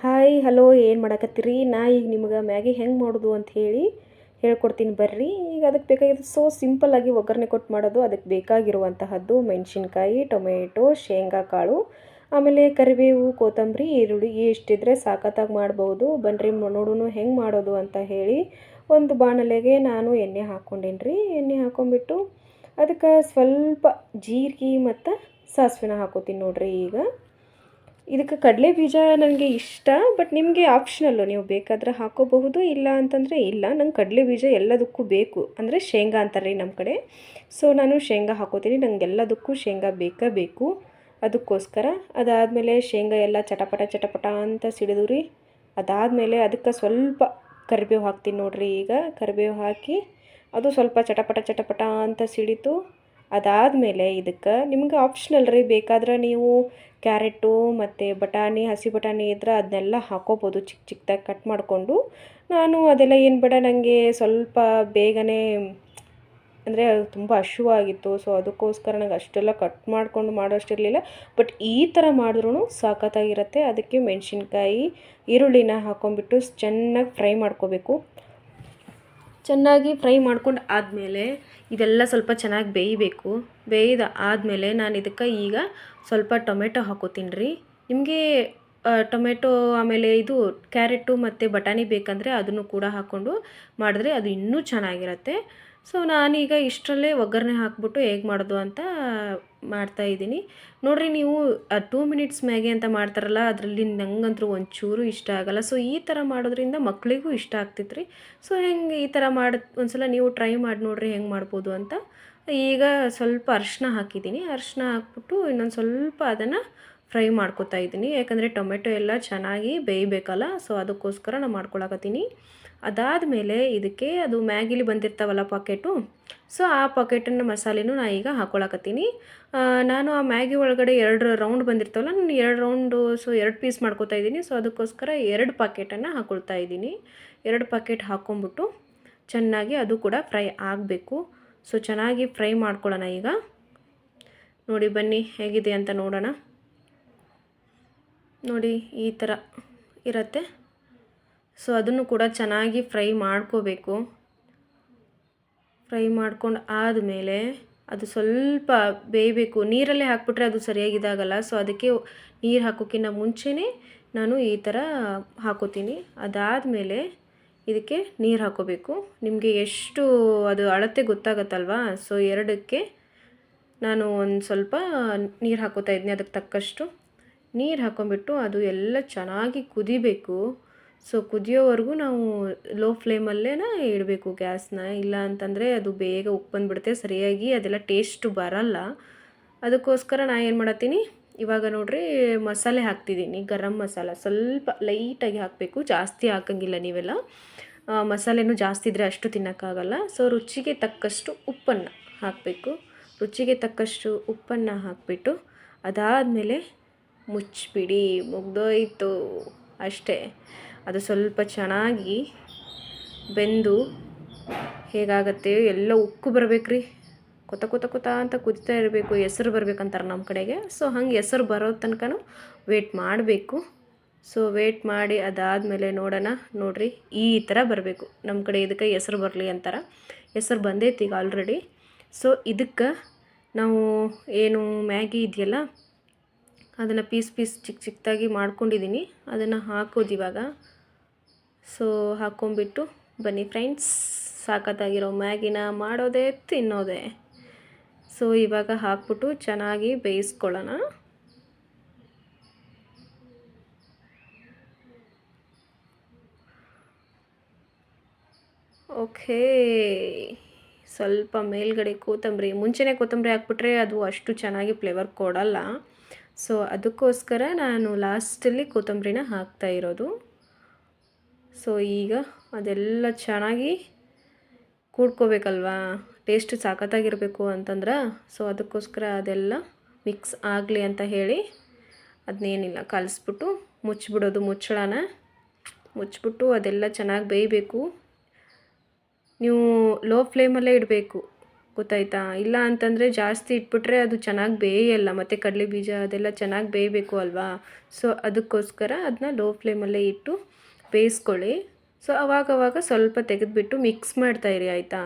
Hi hello ಏನು ಮಾಡಕತ್ತೀರಿ? ಈಗ ನಿಮ್ಗೆ ಮ್ಯಾಗಿ ಹೆಂಗೆ ಮಾಡೋದು ಅಂತ ಹೇಳಿ ಹೇಳ್ಕೊಡ್ತೀನಿ ಬರ್ರಿ. ಈಗ ಅದಕ್ಕೆ ಬೇಕಾಗಿರೋದು ಸಿಂಪಲ್ಲಾಗಿ ಒಗ್ಗರಣೆ ಕೊಟ್ಟು ಮಾಡೋದು. ಅದಕ್ಕೆ ಬೇಕಾಗಿರುವಂತಹದ್ದು ಮೆಣಸಿನ್ಕಾಯಿ, ಟೊಮೆಟೊ, ಶೇಂಗಾ ಕಾಳು, ಆಮೇಲೆ ಕರಿಬೇವು, ಕೊತ್ತಂಬರಿ, ಈರುಳ್ಳಿ ಇಷ್ಟಿದ್ರೆ ಸಾಕತ್ತಾಗಿ ಮಾಡ್ಬೋದು. ಬನ್ರಿ ನೋಡೋಣ ಹೆಂಗೆ ಮಾಡೋದು ಅಂತ ಹೇಳಿ. ಒಂದು ಬಾಣಲೆಗೆ ನಾನು ಎಣ್ಣೆ ಹಾಕ್ಕೊಂಡೇನಿ ರೀ. ಎಣ್ಣೆ ಹಾಕ್ಕೊಂಬಿಟ್ಟು ಅದಕ್ಕೆ ಸ್ವಲ್ಪ ಜೀರಿಗೆ ಮತ್ತು ಸಾಸಿವೆನ ಹಾಕೋತೀನಿ ನೋಡ್ರಿ. ಈಗ ಇದಕ್ಕೆ ಕಡಲೆ ಬೀಜ ನನಗೆ ಇಷ್ಟ, ಬಟ್ ನಿಮಗೆ ಆಪ್ಷನಲ್ಲು, ನೀವು ಬೇಕಾದರೆ ಹಾಕೋಬಹುದು, ಇಲ್ಲ ಅಂತಂದರೆ ಇಲ್ಲ. ನಂಗೆ ಕಡಲೆ ಬೀಜ ಎಲ್ಲದಕ್ಕೂ ಬೇಕು, ಅಂದರೆ ಶೇಂಗಾ ಅಂತಾರೆ ನಮ್ಮ ಕಡೆ. ಸೊ ನಾನು ಶೇಂಗಾ ಹಾಕೋತೀನಿ, ನಂಗೆ ಎಲ್ಲದಕ್ಕೂ ಶೇಂಗಾ ಬೇಕು. ಅದಕ್ಕೋಸ್ಕರ ಅದಾದಮೇಲೆ ಶೇಂಗಾ ಎಲ್ಲ ಚಟಪಟ ಚಟಪಟ ಅಂತ ಸಿಡಿದು ರೀ. ಅದಾದಮೇಲೆ ಅದಕ್ಕೆ ಸ್ವಲ್ಪ ಕರಿಬೇವು ಹಾಕ್ತೀನಿ ನೋಡ್ರಿ. ಈಗ ಕರಿಬೇವು ಹಾಕಿ ಅದು ಸ್ವಲ್ಪ ಚಟಪಟ ಚಟಪಟ ಅಂತ ಸಿಡಿತು. ಅದಾದಮೇಲೆ ಇದಕ್ಕೆ ನಿಮ್ಗೆ ಆಪ್ಷನಲ್ ರೀ, ಬೇಕಾದ್ರೆ ನೀವು ಕ್ಯಾರೆಟು ಮತ್ತು ಬಟಾಣಿ, ಹಸಿ ಬಟಾಣಿ ಇದ್ರೆ ಅದನ್ನೆಲ್ಲ ಹಾಕೋಬೋದು ಚಿಕ್ಕ ಚಿಕ್ಕದಾಗಿ ಕಟ್ ಮಾಡಿಕೊಂಡು. ನಾನು ಅದೆಲ್ಲ ಏನು ಬೇಡ, ನನಗೆ ಸ್ವಲ್ಪ ಬೇಗನೆ ಅಂದರೆ ತುಂಬ ಹಸಿವಾಗಿತ್ತು. ಸೊ ಅದಕ್ಕೋಸ್ಕರ ನಂಗೆ ಅಷ್ಟೆಲ್ಲ ಕಟ್ ಮಾಡ್ಕೊಂಡು ಮಾಡೋಷ್ಟಿರಲಿಲ್ಲ. ಬಟ್ ಈ ಥರ ಮಾಡಿದ್ರೂ ಸಖತ್ತಾಗಿರುತ್ತೆ. ಅದಕ್ಕೆ ಮೆಣಸಿನ್ಕಾಯಿ, ಈರುಳ್ಳಿನ ಹಾಕ್ಕೊಂಬಿಟ್ಟು ಚೆನ್ನಾಗಿ ಫ್ರೈ ಮಾಡ್ಕೋಬೇಕು. ಚೆನ್ನಾಗಿ ಫ್ರೈ ಮಾಡ್ಕೊಂಡು ಆದಮೇಲೆ ಇದೆಲ್ಲ ಸ್ವಲ್ಪ ಚೆನ್ನಾಗಿ ಬೇಯಬೇಕು. ಬೇಯ್ದು ಆದಮೇಲೆ ನಾನು ಇದಕ್ಕೆ ಈಗ ಸ್ವಲ್ಪ ಟೊಮೆಟೊ ಹಾಕೋತೀನಿ ರೀ. ನಿಮಗೆ ಟೊಮೆಟೊ ಆಮೇಲೆ ಇದು ಕ್ಯಾರೆಟು ಮತ್ತು ಬಟಾಣಿ ಬೇಕಂದರೆ ಅದನ್ನು ಕೂಡ ಹಾಕ್ಕೊಂಡು ಮಾಡಿದ್ರೆ ಅದು ಇನ್ನೂ ಚೆನ್ನಾಗಿರುತ್ತೆ. ಸೊ ನಾನೀಗ ಇಷ್ಟರಲ್ಲೇ ಒಗ್ಗರಣೆ ಹಾಕ್ಬಿಟ್ಟು ಹೇಗೆ ಮಾಡೋದು ಅಂತ ಮಾಡ್ತಾಯಿದ್ದೀನಿ ನೋಡಿರಿ. ನೀವು 2 ಮಿನಿಟ್ಸ್ ಮ್ಯಾಗಿ ಅಂತ ಮಾಡ್ತಾರಲ್ಲ, ಅದರಲ್ಲಿ ನಂಗಂತೂ ಒಂಚೂರು ಇಷ್ಟ ಆಗಲ್ಲ. ಸೊ ಈ ಥರ ಮಾಡೋದ್ರಿಂದ ಮಕ್ಕಳಿಗೂ ಇಷ್ಟ ಆಗ್ತಿತ್ತು ರೀ. ಸೊ ಹೆಂಗೆ ಈ ಥರ ಒಂದ್ಸಲ ನೀವು ಟ್ರೈ ಮಾಡಿ ನೋಡಿರಿ ಹೆಂಗೆ ಮಾಡ್ಬೋದು ಅಂತ. ಈಗ ಸ್ವಲ್ಪ ಅರಿಶಿನ ಹಾಕಿದ್ದೀನಿ. ಅರಿಶಿನ ಹಾಕ್ಬಿಟ್ಟು ಇನ್ನೊಂದು ಸ್ವಲ್ಪ ಅದನ್ನು ಫ್ರೈ ಮಾಡ್ಕೊತಾ ಇದ್ದೀನಿ, ಯಾಕಂದರೆ ಟೊಮೆಟೊ ಎಲ್ಲ ಚೆನ್ನಾಗಿ ಬೇಯಬೇಕಲ್ಲ. ಸೊ ಅದಕ್ಕೋಸ್ಕರ ನಾನು ಮಾಡ್ಕೊಳಕತ್ತೀನಿ. ಅದಾದಮೇಲೆ ಇದಕ್ಕೆ ಅದು ಮ್ಯಾಗಿಲಿ ಬಂದಿರ್ತಾವಲ್ಲ ಪಾಕೆಟು, ಸೊ ಆ ಪಾಕೆಟನ್ನು ಮಸಾಲೆನೂ ನಾನು ಈಗ ಹಾಕ್ಕೊಳಕತ್ತೀನಿ. ನಾನು ಆ ಮ್ಯಾಗಿ ಒಳಗಡೆ 2 ರೌಂಡ್ ಬಂದಿರ್ತಾವಲ್ಲ, ನಾನು 2 ರೌಂಡು, ಸೊ 2 ಪೀಸ್ ಮಾಡ್ಕೊತಾ ಇದ್ದೀನಿ. ಸೊ ಅದಕ್ಕೋಸ್ಕರ 2 ಪಾಕೆಟನ್ನು ಹಾಕ್ಕೊಳ್ತಾ ಇದ್ದೀನಿ. 2 ಪಾಕೆಟ್ ಹಾಕ್ಕೊಂಬಿಟ್ಟು ಚೆನ್ನಾಗಿ ಅದು ಕೂಡ ಫ್ರೈ ಆಗಬೇಕು. ಸೊ ಚೆನ್ನಾಗಿ ಫ್ರೈ ಮಾಡ್ಕೊಳ್ಳೋಣ ಈಗ. ನೋಡಿ ಬನ್ನಿ ಹೇಗಿದೆ ಅಂತ ನೋಡೋಣ. ನೋಡಿ ಈ ಥರ ಇರುತ್ತೆ. ಸೊ ಅದನ್ನು ಕೂಡ ಚೆನ್ನಾಗಿ ಫ್ರೈ ಮಾಡ್ಕೋಬೇಕು. ಫ್ರೈ ಮಾಡ್ಕೊಂಡು ಆದಮೇಲೆ ಅದು ಸ್ವಲ್ಪ ಬೇಯಬೇಕು. ನೀರಲ್ಲೇ ಹಾಕ್ಬಿಟ್ರೆ ಅದು ಸರಿಯಾಗಿದಾಗಲ್ಲ. ಸೊ ಅದಕ್ಕೆ ನೀರು ಹಾಕೋಕ್ಕಿಂತ ಮುಂಚೆನೇ ನಾನು ಈ ಥರ ಹಾಕೋತೀನಿ. ಅದಾದಮೇಲೆ ಇದಕ್ಕೆ ನೀರು ಹಾಕೋಬೇಕು. ನಿಮಗೆ ಎಷ್ಟು ಅದು ಅಳತೆ ಗೊತ್ತಾಗತ್ತಲ್ವಾ. ಸೊ 2ಕ್ಕೆ ನಾನು ಒಂದು ಸ್ವಲ್ಪ ನೀರು ಹಾಕೋತಾ ಇದ್ದೀನಿ, ಅದಕ್ಕೆ ತಕ್ಕಷ್ಟು ನೀರು ಹಾಕೊಂಬಿಟ್ಟು ಅದು ಎಲ್ಲ ಚೆನ್ನಾಗಿ ಕುದಿಬೇಕು. ಸೊ ಕುದಿಯೋವರೆಗೂ ನಾವು ಲೋ ಫ್ಲೇಮಲ್ಲೇ ಇಡಬೇಕು ಗ್ಯಾಸ್ನ, ಇಲ್ಲ ಅಂತಂದರೆ ಅದು ಬೇಗ ಉಪ್ಪು ಬಂದುಬಿಡುತ್ತೆ, ಸರಿಯಾಗಿ ಅದೆಲ್ಲ ಟೇಸ್ಟು ಬರಲ್ಲ. ಅದಕ್ಕೋಸ್ಕರ ನಾನು ಏನು ಮಾಡತ್ತೀನಿ ಇವಾಗ ನೋಡಿರಿ, ಮಸಾಲೆ ಹಾಕ್ತಿದ್ದೀನಿ. ಗರಂ ಮಸಾಲ ಸ್ವಲ್ಪ ಲೈಟಾಗಿ ಹಾಕಬೇಕು, ಜಾಸ್ತಿ ಹಾಕಂಗಿಲ್ಲ ನೀವೆಲ್ಲ. ಮಸಾಲೆನೂ ಜಾಸ್ತಿ ಇದ್ದರೆ ಅಷ್ಟು ತಿನ್ನೋಕ್ಕಾಗಲ್ಲ. ಸೊ ರುಚಿಗೆ ತಕ್ಕಷ್ಟು ಉಪ್ಪನ್ನು ಹಾಕಬೇಕು. ರುಚಿಗೆ ತಕ್ಕಷ್ಟು ಉಪ್ಪನ್ನು ಹಾಕಿಬಿಟ್ಟು ಅದಾದಮೇಲೆ ಮುಚ್ಚಿಬಿಡಿ, ಮುಗ್ದೋಯ್ತು ಅಷ್ಟೇ. ಅದು ಸ್ವಲ್ಪ ಚೆನ್ನಾಗಿ ಬೆಂದು ಹೇಗಾಗತ್ತೆ, ಎಲ್ಲ ಉಕ್ಕು ಬರಬೇಕ್ರಿ, ಕೊತ ಕೊತ ಕೊತ ಅಂತ ಕುದಿತಾ ಇರಬೇಕು, ಹೆಸರು ಬರ್ಬೇಕಂತಾರೆ ನಮ್ಮ ಕಡೆಗೆ. ಸೊ ಹಂಗೆ ಹೆಸರು ಬರೋ ತನಕ ವೇಟ್ ಮಾಡಬೇಕು. ಸೊ ವೇಟ್ ಮಾಡಿ ಅದಾದಮೇಲೆ ನೋಡೋಣ. ನೋಡಿರಿ ಈ ಥರ ಬರಬೇಕು. ನಮ್ಮ ಕಡೆ ಇದಕ್ಕೆ ಹೆಸರು ಬರಲಿ ಅಂತಾರೆ. ಹೆಸರು ಬಂದೈತಿ ಈಗ ಆಲ್ರೆಡಿ. ಸೊ ಇದಕ್ಕೆ ನಾವು ಏನು ಮ್ಯಾಗಿ ಇದೆಯಲ್ಲ, ಅದನ್ನು ಪೀಸ್ ಚಿಕ್ಕ ಚಿಕ್ಕದಾಗಿ ಮಾಡ್ಕೊಂಡಿದ್ದೀನಿ, ಅದನ್ನು ಹಾಕೋದು ಇವಾಗ. ಸೊ ಹಾಕ್ಕೊಂಬಿಟ್ಟು ಬನ್ನಿ ಫ್ರೆಂಡ್ಸ್, ಸಾಕತ್ತಾಗಿರೋ ಮ್ಯಾಗಿನ ಮಾಡೋದೇ ತಿನ್ನೋದೇ. ಸೊ ಇವಾಗ ಹಾಕ್ಬಿಟ್ಟು ಚೆನ್ನಾಗಿ ಬೇಯಿಸ್ಕೊಳ್ಳೋಣ. ಓಕೆ, ಸ್ವಲ್ಪ ಮೇಲ್ಗಡೆ ಕೊತ್ತಂಬರಿ, ಮುಂಚೆನೇ ಕೊತ್ತಂಬರಿ ಹಾಕ್ಬಿಟ್ರೆ ಅದು ಅಷ್ಟು ಚೆನ್ನಾಗಿ ಫ್ಲೇವರ್ ಕೊಡಲ್ಲ. ಸೊ ಅದಕ್ಕೋಸ್ಕರ ನಾನು ಲಾಸ್ಟಲ್ಲಿ ಕೊತ್ತಂಬರಿನ ಹಾಕ್ತಾ ಇರೋದು. ಸೊ ಈಗ ಅದೆಲ್ಲ ಚೆನ್ನಾಗಿ ಕೂಡ್ಕೋಬೇಕಲ್ವಾ, ಟೇಸ್ಟ್ ಸಖತ್ತಾಗಿರಬೇಕು ಅಂತಂದ್ರೆ. ಸೊ ಅದಕ್ಕೋಸ್ಕರ ಅದೆಲ್ಲ ಮಿಕ್ಸ್ ಆಗಲಿ ಅಂತ ಹೇಳಿ ಅದನ್ನೇನಿಲ್ಲ ಕಲಿಸ್ಬಿಟ್ಟು ಮುಚ್ಚಿಬಿಡೋದು. ಮುಚ್ಚಿಬಿಟ್ಟು ಅದೆಲ್ಲ ಚೆನ್ನಾಗಿ ಬೇಯಬೇಕು. ನೀವು ಲೋ ಫ್ಲೇಮಲ್ಲೇ ಇಡಬೇಕು. ಗೊತ್ತಾಯ್ತಾ? ಇಲ್ಲ ಅಂತಂದರೆ ಜಾಸ್ತಿ ಇಟ್ಬಿಟ್ರೆ ಅದು ಚೆನ್ನಾಗಿ ಬೇಯಲ್ಲ, ಮತ್ತು ಕಡಲೆ ಬೀಜ ಅದೆಲ್ಲ ಚೆನ್ನಾಗಿ ಬೇಯಬೇಕು ಅಲ್ವಾ. ಸೊ ಅದಕ್ಕೋಸ್ಕರ ಅದನ್ನ ಲೋ ಫ್ಲೇಮಲ್ಲೇ ಇಟ್ಟು ಬೇಯಿಸ್ಕೊಳ್ಳಿ. ಸೊ ಅವಾಗವಾಗ ಸ್ವಲ್ಪ ತೆಗೆದುಬಿಟ್ಟು ಮಿಕ್ಸ್ ಮಾಡ್ತಾಯಿರಿ ಆಯಿತಾ.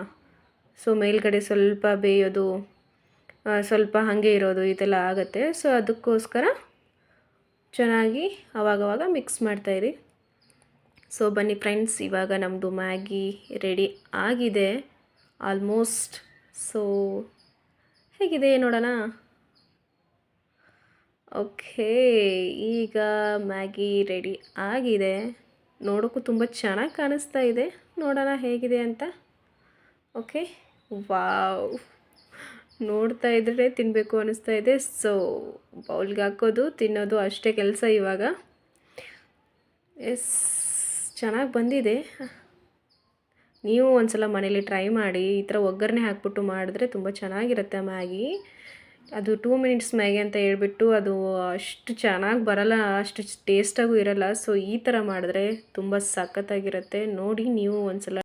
ಸೊ ಮೇಲ್ಗಡೆ ಸ್ವಲ್ಪ ಬೇಯೋದು, ಸ್ವಲ್ಪ ಹಾಗೆ ಇರೋದು ಇದೆಲ್ಲ ಆಗುತ್ತೆ. ಸೊ ಅದಕ್ಕೋಸ್ಕರ ಚೆನ್ನಾಗಿ ಅವಾಗವಾಗ ಮಿಕ್ಸ್ ಮಾಡ್ತಾಯಿರಿ. ಸೊ ಬನ್ನಿ ಫ್ರೆಂಡ್ಸ್, ಇವಾಗ ನಮ್ಮದು ಮ್ಯಾಗಿ ರೆಡಿ ಆಗಿದೆ ಆಲ್ಮೋಸ್ಟ್. ಸೊ ಹೇಗಿದೆ ನೋಡೋಣ. ಓಕೆ, ಈಗ ಮ್ಯಾಗಿ ರೆಡಿ ಆಗಿದೆ. ನೋಡೋಕ್ಕೂ ತುಂಬ ಚೆನ್ನಾಗಿ ಕಾಣಿಸ್ತಾ ಇದೆ. ನೋಡೋಣ ಹೇಗಿದೆ ಅಂತ. ಓಕೆ, ವಾವ್, ನೋಡ್ತಾ ಇದ್ದರೆ ತಿನ್ನಬೇಕು ಅನ್ನಿಸ್ತಾ ಇದೆ. ಸೊ ಬೌಲ್ಗೆ ಹಾಕೋದು ತಿನ್ನೋದು ಅಷ್ಟೇ ಕೆಲಸ ಇವಾಗ. ಎಸ್, ಚೆನ್ನಾಗಿ ಬಂದಿದೆ. ನೀವು ಒಂದ್ಸಲ ಮನೇಲಿ ಟ್ರೈ ಮಾಡಿ. ಈ ಥರ ಒಗ್ಗರಣೆ ಹಾಕ್ಬಿಟ್ಟು ಮಾಡಿದ್ರೆ ತುಂಬ ಚೆನ್ನಾಗಿರುತ್ತೆ ಮ್ಯಾಗಿ. ಅದು 2 ಮಿನಿಟ್ಸ್ ಮ್ಯಾಗಿ ಅಂತ ಹೇಳ್ಬಿಟ್ಟು ಅದು ಅಷ್ಟು ಚೆನ್ನಾಗಿ ಬರಲ್ಲ, ಅಷ್ಟು ಟೇಸ್ಟಾಗೂ ಇರಲ್ಲ. ಸೊ ಈ ಥರ ಮಾಡಿದ್ರೆ ತುಂಬ ಸಖತ್ತಾಗಿರುತ್ತೆ. ನೋಡಿ ನೀವು ಒಂದ್ಸಲ.